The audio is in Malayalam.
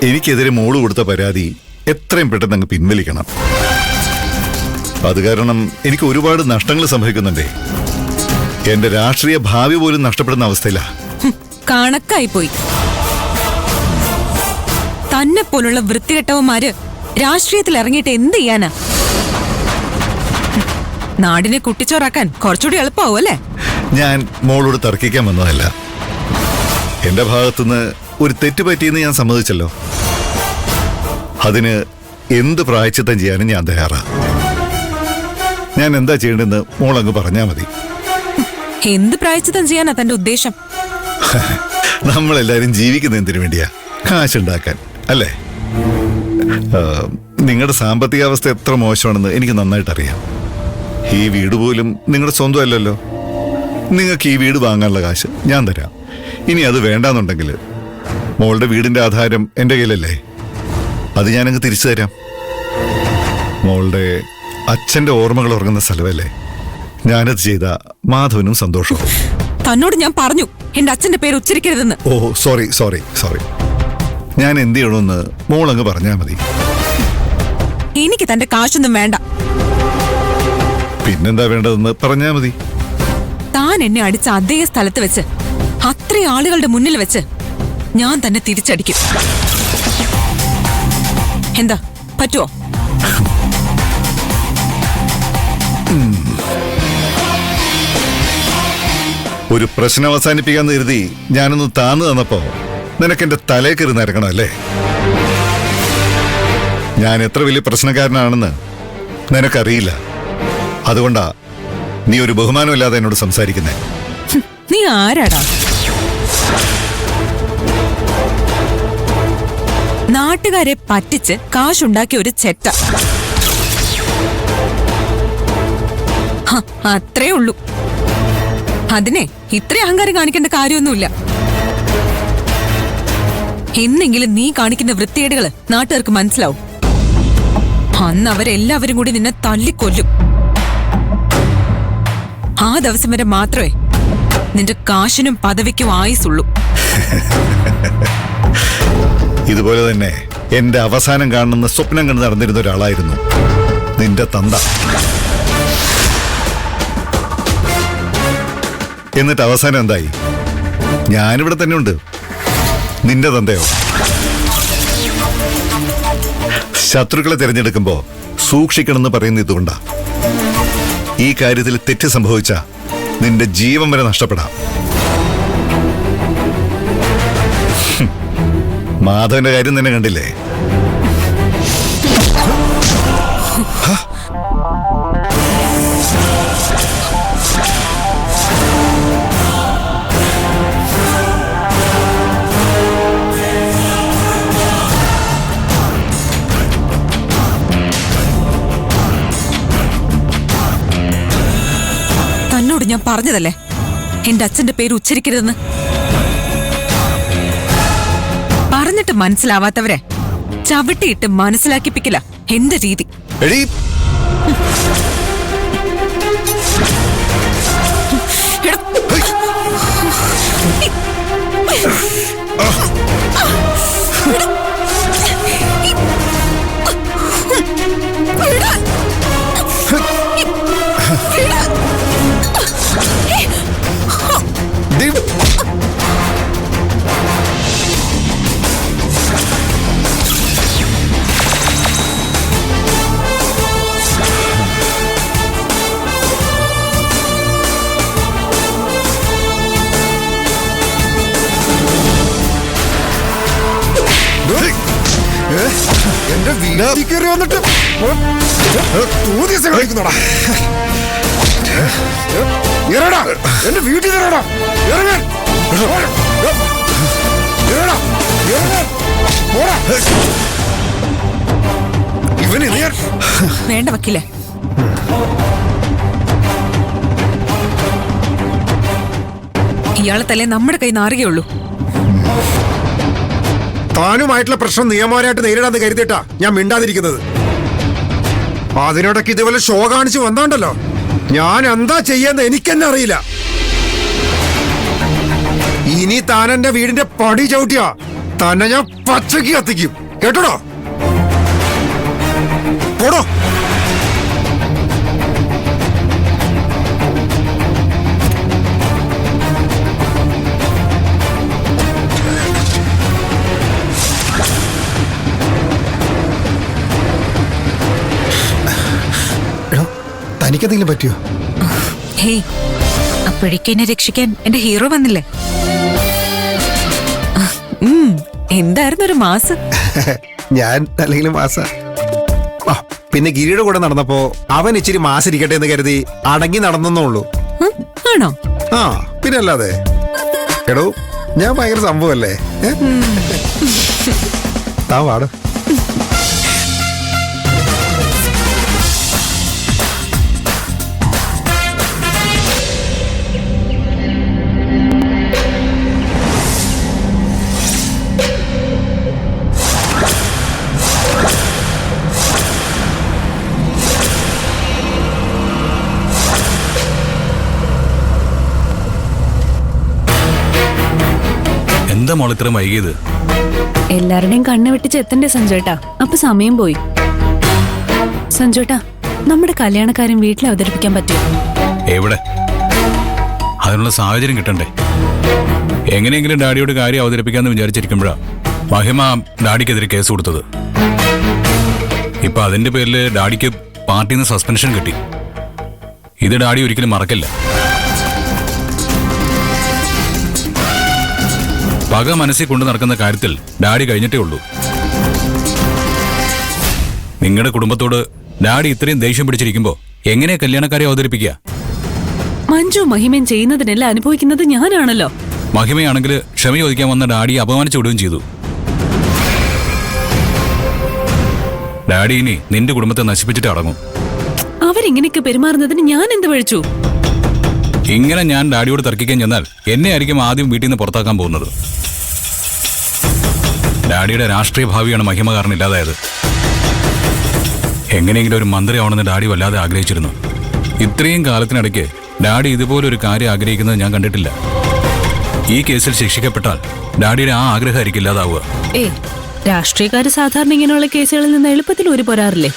എനിക്കെതിരെ മോള് കൊടുത്ത പരാതി എത്രയും പെട്ടെന്ന് അങ്ങ് പിൻവലിക്കണം. അത് കാരണം എനിക്ക് ഒരുപാട് നഷ്ടങ്ങൾ സംഭവിക്കുന്നുണ്ടേ. എന്റെ രാഷ്ട്രീയ ഭാവി പോലും നഷ്ടപ്പെടുന്ന അവസ്ഥയിലാ. കണക്കായി പോയി. തന്നെ പോലുള്ള വൃത്തികെട്ടവന്മാര് രാഷ്ട്രീയത്തിൽ ഇറങ്ങിയിട്ട് എന്ത് ചെയ്യാനാ? നാടിനെ കുട്ടിച്ചോറാക്കാൻ കുറച്ചുകൂടി എളുപ്പമാവും അല്ലേ? ഞാൻ മോളോട് തർക്കിക്കാൻ വന്നതല്ല. എന്റെ ഭാഗത്തുനിന്ന് ഒരു തെറ്റ് പറ്റിയെന്ന് ഞാൻ സമ്മതിച്ചല്ലോ. അതിന് എന്ത് പ്രായശ്ചിത്തം ചെയ്യാനും ഞാൻ തയ്യാറാ. ഞാൻ എന്താ ചെയ്യേണ്ടതെന്ന് മോളങ്ങ് പറഞ്ഞാ മതി. എന്ത് പ്രായശ്ചിത്തം ചെയ്യാനാ തന്റെ ഉദ്ദേശം? നമ്മളെല്ലാരും ജീവിക്കുന്ന എന്തിനു വേണ്ടിയാ? കാശുണ്ടാക്കാൻ അല്ലേ? നിങ്ങളുടെ സാമ്പത്തിക അവസ്ഥ എത്ര മോശമാണെന്ന് എനിക്ക് നന്നായിട്ട് അറിയാം. ഈ വീട് പോലും നിങ്ങളുടെ സ്വന്തം അല്ലല്ലോ. നിങ്ങൾക്ക് ഈ വീട് വാങ്ങാനുള്ള കാശ് ഞാൻ തരാം. ഇനി അത് വേണ്ടാന്നുണ്ടെങ്കിൽ മോളുടെ വീടിന്റെ ആധാരം എൻ്റെ കയ്യിലല്ലേ, അത് ഞാനങ്ങ് തിരിച്ചു തരാം. മോളുടെ അച്ഛന്റെ ഓർമ്മകൾ ഉറങ്ങുന്ന സ്ഥലമല്ലേ, ഞാനത് ചെയ്ത മാധവനും സന്തോഷവും. തന്നോട് ഞാൻ പറഞ്ഞു എന്റെ അച്ഛന്റെ പേര് ഉച്ചരിക്കരുതെന്ന്. ഓ സോറി സോറി സോറി. ഞാൻ എന്ത് ചെയ്യണമെന്ന് മോളങ്ങ് പറഞ്ഞാൽ മതി. എനിക്ക് തന്റെ കാശൊന്നും വേണ്ട. പിന്നെന്താ വേണ്ടതെന്ന് പറഞ്ഞാൽ മതി. താൻ എന്നെ അടിച്ച അതേ സ്ഥലത്ത് വെച്ച് അത്രയും ആളുകളുടെ മുന്നിൽ വെച്ച് ഞാൻ തന്നെ തിരിച്ചടിക്കും. എന്താ പറ്റുമോ? ഒരു പ്രശ്നം അവസാനിപ്പിക്കാന്ന് കരുതി ഞാനൊന്ന് താന്നു തന്നപ്പോ നിനക്കെന്റെ തലേ കയറി നിരക്കണം അല്ലേ? ഞാൻ എത്ര വലിയ പ്രശ്നക്കാരനാണെന്ന് നിനക്കറിയില്ല. അതുകൊണ്ടാ നീ ഒരു ബഹുമാനമില്ലാതെ എന്നോട് സംസാരിക്കുന്നേ. നീ ആരാടാ? നാട്ടുകാരെ പറ്റിച്ച് കാശുണ്ടാക്കിയ ഒരു ചെറ്റ. അത്രേ ഉള്ളൂ. അതിനെ ഇത്ര അഹങ്കാരം കാണിക്കേണ്ട കാര്യമൊന്നുമില്ല. എന്നെങ്കിലും നീ കാണിക്കുന്ന വൃത്തികേടുകള് നാട്ടുകാർക്ക് മനസ്സിലാവും. അന്ന് അവരെല്ലാവരും കൂടി നിന്നെ തല്ലിക്കൊല്ലും. ആ ദിവസം വരെ മാത്രമേ നിന്റെ കാശിനും പദവിക്കും ആയുസുള്ളൂ. ഇതുപോലെ തന്നെ എന്റെ അവസാനം കാണുന്ന സ്വപ്നം കണ്ട് നടന്നിരുന്ന ഒരാളായിരുന്നു നിന്റെ തന്ത. എന്നിട്ട് അവസാനം എന്തായി? ഞാനിവിടെ തന്നെ ഉണ്ട്. നിന്റെ തന്തയോ? ശത്രുക്കളെ തിരഞ്ഞെടുക്കുമ്പോ സൂക്ഷിക്കണമെന്ന് പറയുന്ന ഇതുകൊണ്ടാ. ഈ കാര്യത്തിൽ തെറ്റ് സംഭവിച്ച നിന്റെ ജീവൻ വരെ നഷ്ടപ്പെടാം. മാധവന്റെ കാര്യം തന്നെ കണ്ടില്ലേ? തന്നോട് ഞാൻ പറഞ്ഞതല്ലേ എന്റെ അച്ഛന്റെ പേര് ഉച്ചരിക്കരുതെന്ന്. പറഞ്ഞിട്ട് മനസ്സിലാവാത്തവരെ ചവിട്ടിയിട്ട് മനസ്സിലാക്കിപ്പിക്കില്ല എന്റെ രീതി. എന്റെ വീട്ടിൽ കയറി വന്നിട്ട് കളിക്കുന്നോടാ. ഇറടാ, എന്റെ വീട്ടിൽ ഇറടാ. ഇവന് വേണ്ട വക്കീലേ. ഇയാളെ തലേ നമ്മുടെ കൈ നാറുകയുള്ളൂ. താനുമായിട്ടുള്ള പ്രശ്നം നിയമപരമായിട്ട് നേരിടാന്ന് കരുതിയിട്ടാ ഞാൻ മിണ്ടാതിരിക്കുന്നത്. അതിനോടൊക്കെ ഇതുപോലെ ഷോ കാണിച്ച് വന്നാണ്ടല്ലോ, ഞാൻ എന്താ ചെയ്യാന്ന് എനിക്കെന്നെ അറിയില്ല. ഇനി താൻ എന്റെ വീടിന്റെ പടി ചവിട്ടിയാ തന്നെ ഞാൻ പച്ചക്ക് കത്തിക്കും കേട്ടോടോ. പോടോ. എടോ, തനിക്കെന്തെങ്കിലും പറ്റിയോ? ഹേയ്, അപ്പോഴേക്കും എന്നെ രക്ഷിക്കാൻ എന്റെ ഹീറോ വന്നില്ലേ? എന്തായിരുന്നു ഒരു മാസ്. ഞാൻ അല്ലെങ്കിലും മാസ. പിന്നെ ഗിരിയുടെ കൂടെ നടന്നപ്പോ അവൻ ഇച്ചിരി മാസിരിക്കട്ടെ എന്ന് കരുതി അടങ്ങി നടന്നേ. ആണോ? ആ പിന്നെ അല്ലാതെ. എടോ, ഞാൻ ഭയങ്കര സംഭവല്ലേ. താ വാട്. എന്താ മോൾ ഇത്രയും വൈകിയത്? എല്ലാവരുടെയും കണ്ണ് വെട്ടിച്ച് എത്തണ്ടേ സഞ്ജുവേട്ടാ? അപ്പൊ സമയം പോയി. സഞ്ജുവേട്ടാ, നമ്മുടെ കല്യാണക്കാരൻ വീട്ടിൽ അവതരിപ്പിക്കാൻ പറ്റുമോ? എവിടെ? അതിനുള്ള സാഹചര്യം കിട്ടണ്ടേ? എങ്ങനെയെങ്കിലും ഡാഡിയോട് കാര്യം അവതരിപ്പിക്കാന്ന് വിചാരിച്ചിരിക്കുമ്പോഴാ മഹിമ ഡാഡിക്കെതിരെ കേസ് കൊടുത്തത്. ഇപ്പൊ അതിന്റെ പേരിൽ ഡാഡിക്ക് പാർട്ടിയിൽ നിന്ന് സസ്പെൻഷൻ കിട്ടി. ഇത് ഡാഡി ഒരിക്കലും മറക്കില്ല. പക മനസ്സിൽ കൊണ്ടു നടക്കുന്ന കാര്യത്തിൽ ഡാഡി കഴിഞ്ഞിട്ടേ ഉള്ളൂ. നിങ്ങളുടെ കുടുംബത്തോട് ഡാഡി ഇത്രയും ദേഷ്യം പിടിച്ചിരിക്കുമ്പോ എങ്ങനെയാ കല്യാണക്കാരെ അവതരിപ്പിക്കുക? മഞ്ജു മഹിമയും ചെയ്യുന്നതിനെല്ലാം അനുഭവിക്കുന്നത് ഞാനാണല്ലോ. മഹിമയാണെങ്കിൽ ക്ഷമ ചോദിക്കാൻ വന്ന ഡാഡിയെ അപമാനിച്ചു വിടുകയും ചെയ്തു. ഡാഡി ഇനി നിന്റെ കുടുംബത്തെ നശിപ്പിച്ചിട്ട് അടങ്ങും. അവരിങ്ങനെയൊക്കെ പെരുമാറുന്നതിന് ഞാൻ എന്ത് പഴിച്ചു? ഇങ്ങനെ ഞാൻ ഡാഡിയോട് തർക്കിക്കാൻ ചെന്നാൽ എന്നെ ആയിരിക്കും ആദ്യം വീട്ടിൽ നിന്ന് പുറത്താക്കാൻ പോകുന്നത്. ഡാഡിയുടെ രാഷ്ട്രീയ ഭാവിയാണ് മഹിമ കാരണം ഇല്ലാതായത്. എങ്ങനെയെങ്കിലും ഒരു മന്ത്രിയാവണമെന്ന് ഡാഡി വല്ലാതെ ആഗ്രഹിച്ചിരുന്നു. ഇത്രയും കാലത്തിനിടയ്ക്ക് ഡാഡി ഇതുപോലൊരു കാര്യം ആഗ്രഹിക്കുന്നത് ഞാൻ കണ്ടിട്ടില്ല. ഈ കേസിൽ ശിക്ഷിക്കപ്പെട്ടാൽ ഡാഡിയുടെ ആ ആഗ്രഹമായിരിക്കും ഇല്ലാതാവുക. രാഷ്ട്രീയക്കാര് സാധാരണ ഇങ്ങനെയുള്ള കേസുകളിൽ നിന്ന് എളുപ്പത്തിൽ ഊരി പോരാറില്ലേ?